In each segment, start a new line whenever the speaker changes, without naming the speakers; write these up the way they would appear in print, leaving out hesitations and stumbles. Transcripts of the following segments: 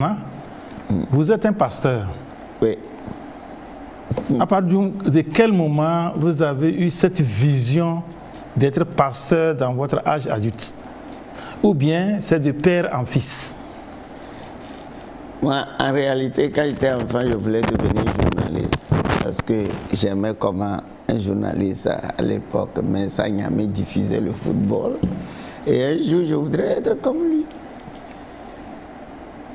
Hein? Vous êtes un pasteur.
Oui.
À partir de quel moment vous avez eu cette vision d'être pasteur dans votre âge adulte? Ou bien c'est de père en fils?
Moi, en réalité, quand j'étais enfant, je voulais devenir journaliste. Parce que j'aimais comment un journaliste à l'époque, Mensah Nyame, diffusait le football. Et un jour, je voudrais être comme lui.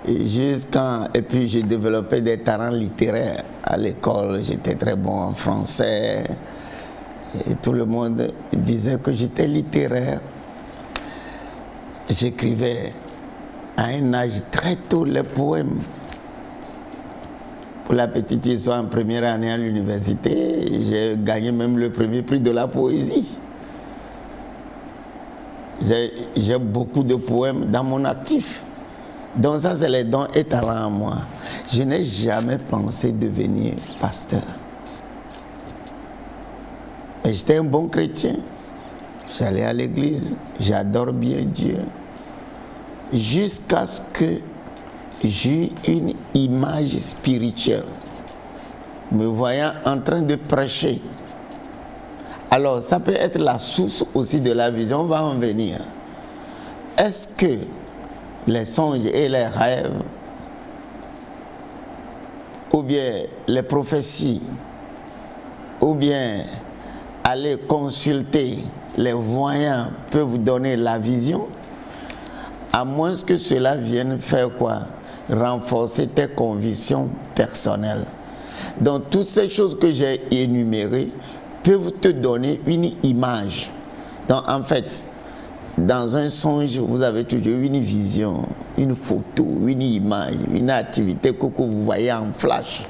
Et puis j'ai développé des talents littéraires à l'école, j'étais très bon en français et tout le monde disait que j'étais littéraire. J'écrivais à un âge très tôt les poèmes. Pour la petite histoire, en première année à l'université, j'ai gagné même le premier prix de la poésie. J'ai beaucoup de poèmes dans mon actif. Donc ça, c'est les dons et talents à moi. Je n'ai jamais pensé devenir pasteur. Et j'étais un bon chrétien. J'allais à l'église, j'adore bien Dieu. Jusqu'à ce que j'ai une image spirituelle, me voyant en train de prêcher. Alors, ça peut être la source aussi de la vision, on va en venir. Est-ce que les songes et les rêves, ou bien les prophéties, ou bien aller consulter les voyants peuvent vous donner la vision, à moins que cela vienne faire quoi? Renforcer tes convictions personnelles. Donc toutes ces choses que j'ai énumérées peuvent te donner une image. Donc en fait, dans un songe, vous avez toujours une vision, une photo, une image, une activité que vous voyez en flash.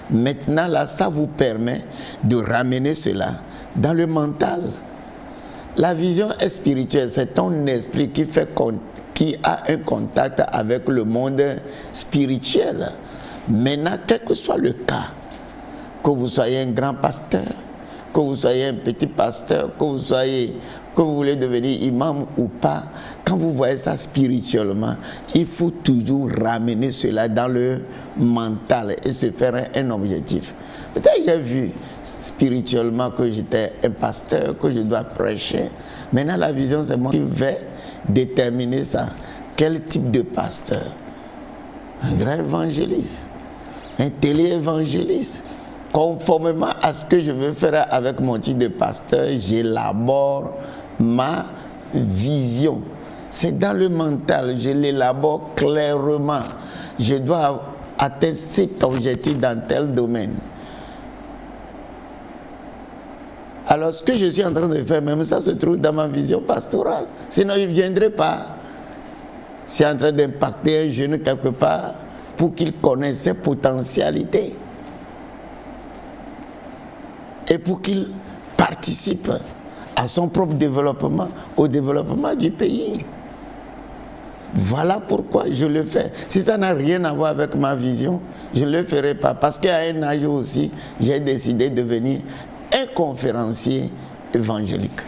Maintenant, là, ça vous permet de ramener cela dans le mental. La vision est spirituelle, c'est ton esprit qui a un contact avec le monde spirituel. Maintenant, quel que soit le cas, que vous soyez un grand pasteur, que vous soyez un petit pasteur, que vous voulez devenir imam ou pas, quand vous voyez ça spirituellement, il faut toujours ramener cela dans le mental et se faire un objectif. Peut-être j'ai vu spirituellement que j'étais un pasteur, que je dois prêcher. Maintenant, la vision, c'est moi qui vais déterminer ça. Quel type de pasteur? Un grand évangéliste, un télé-évangéliste. Conformément à ce que je veux faire avec mon titre de pasteur, j'élabore ma vision. C'est dans le mental, je l'élabore clairement. Je dois atteindre cet objectif dans tel domaine. Alors ce que je suis en train de faire, même ça se trouve dans ma vision pastorale. Sinon je ne viendrai pas. Je suis en train d'impacter un jeune quelque part pour qu'il connaisse ses potentialités. Et pour qu'il participe à son propre développement, au développement du pays. Voilà pourquoi je le fais. Si ça n'a rien à voir avec ma vision, je ne le ferai pas. Parce qu'à un âge aussi, j'ai décidé de devenir un conférencier évangélique.